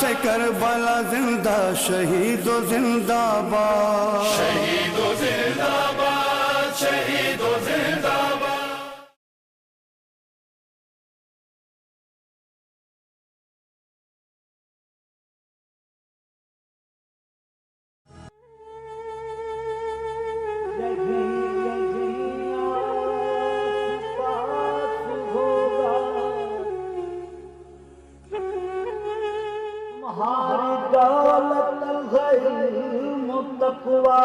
से करबला जिंदा, शहीदो जिंदाबाद, शहीदो जिंदाबाद, शहीदो जिंदाबाद। मुतक़वा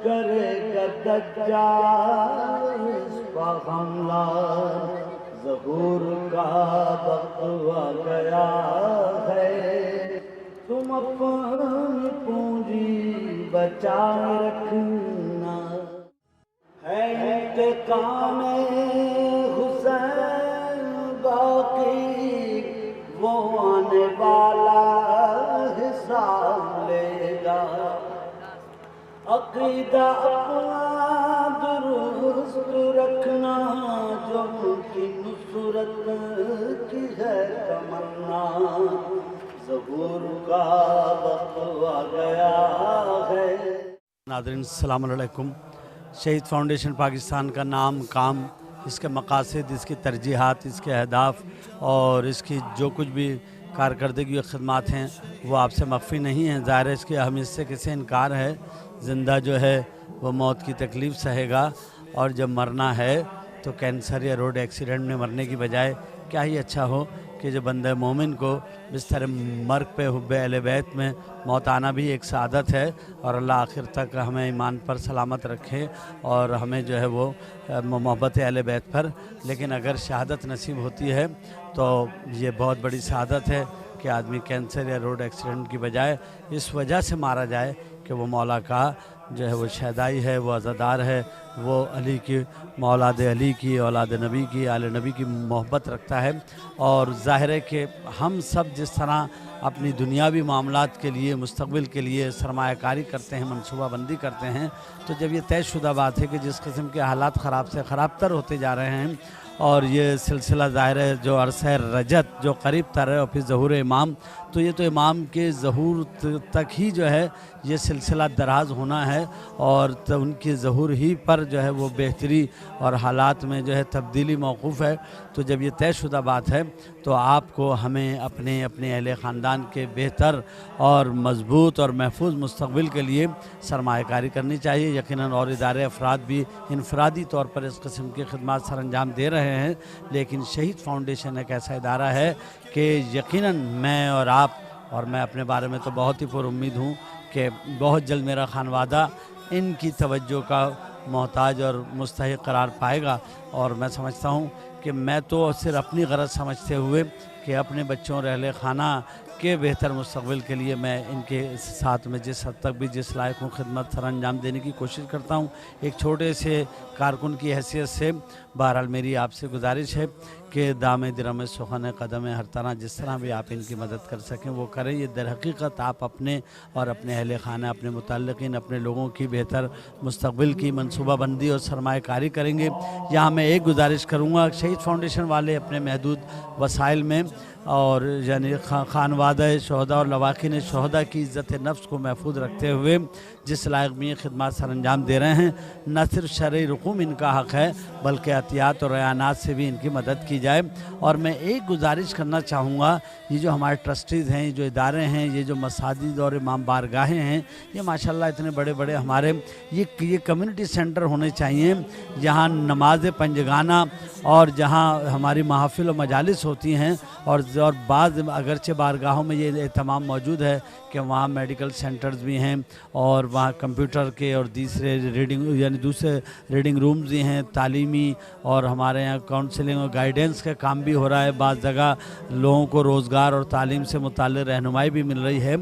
करेगा दज्जाल पर हमला, ज़हूर का वक्त आ गया है, तुम अपनी पूंजी बचाए रखना है। इंतकाम हुसैन बाकी वो आने वाला हिसाब लेगा। अक़ीदा अपना दुरुस्त रखना, जो उनकी नुसरत की है तमन्ना, ज़हूर का वक्त आ गया है। नाज़रीन अस्सलाम वालेकुम। शहीद फाउंडेशन पाकिस्तान का नाम, काम, इसके मकासद, इसकी तरजीहात, इसके अहदाफ और इसकी जो कुछ भी कारकर्दगी और ख़िदमात हैं वो आपसे मख्फी नहीं हैं। ज़ाहिर है इसकी अहमियत से किसी इनकार है। ज़िंदा जो है वो मौत की तकलीफ़ सहेगा, और जब मरना है तो कैंसर या रोड एक्सीडेंट में मरने की बजाय क्या ही अच्छा हो कि जो बंदे मोमिन को बिस्तर मर्ग पे हुब्बे अहले बैत में मौत आना भी एक सआदत है। और अल्लाह आखिर तक हमें ईमान पर सलामत रखे और हमें जो है वो मोहब्बत अहले बैत पर। लेकिन अगर शहादत नसीब होती है तो ये बहुत बड़ी सआदत है कि आदमी कैंसर या रोड एक्सीडेंट की बजाय इस वजह से मारा जाए कि वो मौला का जो है वो शहदाई है, वो अज़ादार है, वो अली की, मौलाद अली की, औलाद नबी की, आले नबी की मोहब्बत रखता है। और ज़ाहिर है कि हम सब जिस तरह अपनी दुनियावी मामलात के लिए, मुस्तक़बिल के लिए सरमायाकारी करते हैं, मनसूबाबंदी करते हैं, तो जब ये तयशुदा बात है कि जिस किस्म के हालात ख़राब से ख़राब तर होते जा रहे हैं और ये सिलसिला ज़ाहिर है जो अरसे रजत जो करीब तर है और फिर ज़हूर इमाम, तो ये तो इमाम के ज़हूर तक ही जो है ये सिलसिला दराज होना है और तो उनकी ज़हूर ही पर जो है वो बेहतरी और हालात में जो है तब्दीली मौक़ूफ़ है। तो जब ये तयशुदा बात है तो आपको, हमें अपने अपने अहले ख़ानदान के बेहतर और मज़बूत और महफूज मुस्तक़बिल के लिए सरमायाकारी करनी चाहिए यकीनन। और इदारे अफराद भी इनफरादी तौर पर इस किस्म की खिदमत सर अंजाम दे रहे हैं, लेकिन शहीद फाउंडेशन एक ऐसा इदारा है कि यकीनन मैं और आप और मैं अपने बारे में तो बहुत ही पुरुम्मीद हूँ कि बहुत जल्द मेरा खानवादा इनकी तवज्जो का मोहताज और मुस्तहिक़ करार पाएगा। और मैं समझता हूँ कि मैं तो सिर्फ अपनी गरज समझते हुए कि अपने बच्चों और अहले खाना के बेहतर मुस्तक़बिल के लिए मैं इनके साथ में जिस हद तक भी जिस लायक हूँ खिदमत सर अंजाम देने की कोशिश करता हूँ। एक छोटे से कारकुन की हैसियत से बहरहाल मेरी आपसे गुजारिश है कि दाम दिरम सुखन कदम हर तरह जिस तरह भी आप इनकी मदद कर सकें वो करें। ये दर हकीकत आप अपने और अपने अहले खाना, अपने मुतल्लिक़ीन, अपने लोगों की बेहतर मुस्तक़बिल की मनसूबाबंदी और सरमायाकारी करेंगे। यहाँ मैं एक गुजारिश करूँगा, शहीद फाउंडेशन वाले अपने महदूद वसाइल में और यानी खानवादा शहदा और लवाकिन शहदा की इज़्ज़त नफ्स को महफूज रखते हुए जिस लायक भी खिदमत सर अंजाम दे रहे हैं, न सिर्फ शरई रुकूम इनका हक़ है बल्कि एहतियात और रयानात से भी इनकी मदद की जाए। और मैं एक गुजारिश करना चाहूँगा, ये जो हमारे ट्रस्टीज़ हैं, ये जो इदारे हैं, ये जो मसाजिद और इमाम बारगाहें हैं, ये माशाल्लाह इतने बड़े बड़े हमारे ये कम्युनिटी सेंटर होने चाहिए जहाँ नमाज पंजगाना और जहाँ हमारी महफिल और मजालिस होती हैं। और बाज़ अगरचे बारगाहों में ये तमाम मौजूद है कि वहाँ मेडिकल सेंटर्स भी हैं और वहाँ कंप्यूटर के और दूसरे रीडिंग रूम्स भी हैं, तालीमी और हमारे यहाँ काउंसलिंग और गाइडेंस का काम भी हो रहा है। बाज़ जगह लोगों को रोज़गार और तालीम से मुताल्लिक़ रहनुमाई भी मिल रही है।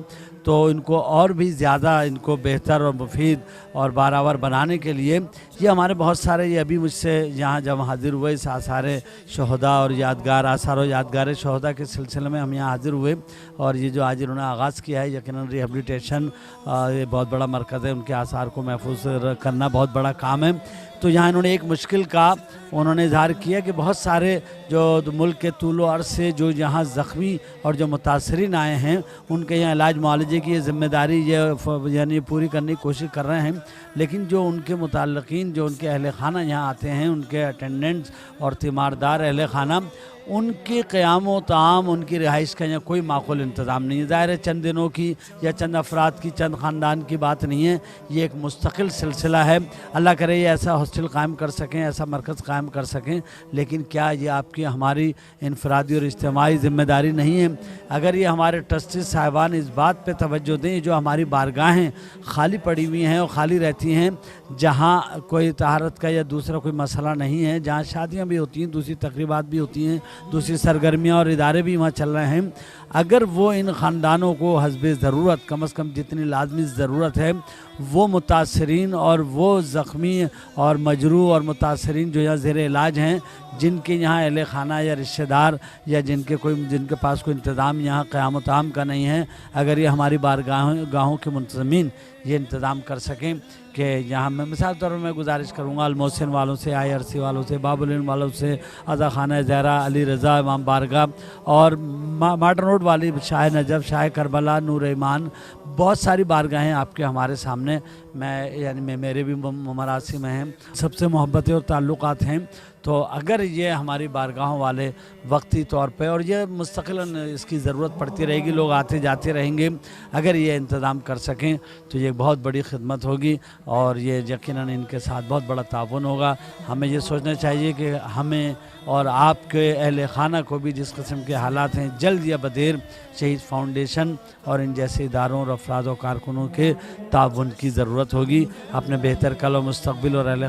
तो इनको और भी ज़्यादा इनको बेहतर और मुफीद और बारावर बनाने के लिए ये हमारे बहुत सारे, ये अभी मुझसे यहाँ जब हाज़िर हुए इस आसार शहदा और यादगार आसार और यादगार शहदा के सिलसिले में हम यहाँ हाज़िर हुए और ये जो आज इन्होंने आगाज़ किया है यकीनन रिहेबिलिटेशन, ये बहुत बड़ा मरकज़ है, उनके आसार को महफूज करना बहुत बड़ा काम है। तो यहाँ इन्होंने एक मुश्किल का उन्होंने इजहार किया कि बहुत सारे जो मुल्क के तूलो अर्ज़ से जो यहाँ ज़ख्मी और जो मुतासरीन आए हैं उनके यहाँ इलाज मुआलजे की ज़िम्मेदारी यानी पूरी करने की कोशिश कर रहे हैं। लेकिन जो उनके मुताल्लिक़ीन जो उनके अहल खाना यहाँ आते हैं, उनके अटेंडेंट्स और तीमारदार अहल खाना, उनके क़याम व ताम, उनकी रिहाइश का यहाँ कोई माकूल इंतज़ाम नहीं है। ज़ाहिर है चंद दिनों की या चंद अफराद की, चंद ख़ानदान की बात नहीं है, ये एक मुस्तकिल सिलसिला है। अल्लाह करे ये ऐसा हॉस्टल कायम कर सकें, ऐसा मरकज़ कायम कर सकें। लेकिन क्या ये आपकी हमारी इनफरादी और इज्तिमाई ज़िम्मेदारी नहीं है? अगर ये हमारे ट्रस्टी साहिबान इस बात पर तवज्जो दें, जो हमारी बारगाहें खाली पड़ी हुई हैं और ख़ाली रहती हैं, जहाँ कोई तहारत का या दूसरा कोई मसला नहीं है, जहाँ शादियाँ भी होती हैं, दूसरी तकरीबात भी होती हैं, दूसरी सरगर्मियाँ और इदारे भी वहाँ चल रहे हैं, अगर वो इन ख़ानदानों को हस्बे ज़रूरत, कम से कम जितनी लाजमी ज़रूरत है, वो मुतासरीन और वो ज़ख्मी और मजरूह और मुतासरीन जो यहाँ ज़ेर इलाज हैं, जिनके यहाँ अहले खाना या रिश्तेदार या जिनके पास कोई इंतज़ाम यहाँ क़याम ताम का नहीं है, अगर ये हमारी बारगाहों के मुंतज़मीन ये इंतज़ाम कर सकें कि यहाँ मैं मिसाल तौर पर मैं गुजारिश करूँगा अलमोहसिन वालों से, IRC वालों से, बाबुल इल्म वालों से, अज़ा खाना ज़हरा, अली रज़ा इमाम बारगाह और मॉडर्न रोड वाली शाह नजफ़, शाह करबला, नूर ईमान, बहुत सारी बारगाहें आपके हमारे सामने मेरे भी मरासी में हैं, सबसे मोहब्बतें और ताल्लुक़ात हैं। तो अगर ये हमारी बारगाहों वाले वक्ती तौर पे, और ये मुस्तक़िलन इसकी ज़रूरत पड़ती रहेगी, लोग आते जाते रहेंगे, अगर ये इंतज़ाम कर सकें तो ये बहुत बड़ी खिदमत होगी और ये यकीनन इनके साथ बहुत बड़ा ताउन होगा। हमें ये सोचना चाहिए कि हमें और आपके अहल खाना को भी जिस किस्म के हालात हैं, जल्द या बदेर शहीद फाउंडेशन और इन जैसे इदारों और अफराद और कारकुनों के ताउन की ज़रूरत होगी, अपने बेहतर कल और मुस्तक़बिल और अहल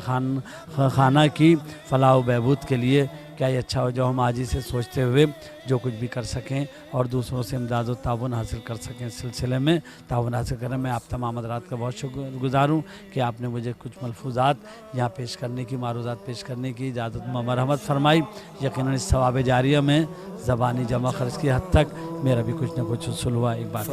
खाना की फलाह व बहबूद के लिए। क्या ये अच्छा हो जो हम आज ही से सोचते हुए जो कुछ भी कर सकें और दूसरों से इमदाद व ताउन हासिल कर सकें, इस सिलसिले में ताउन हासिल करें। मैं आप तमाम हज़रात का बहुत शुक्रगुज़ार हूँ कि आपने मुझे कुछ मलफूज़ात यहाँ पेश करने की, मारूज़ात पेश करने की इजाज़त मरहमत फरमाई। यकीनन इस सवाब जारिया में ज़बानी जमा खर्च की हद तक मेरा भी कुछ न कुछ उसूल हुआ। एक बात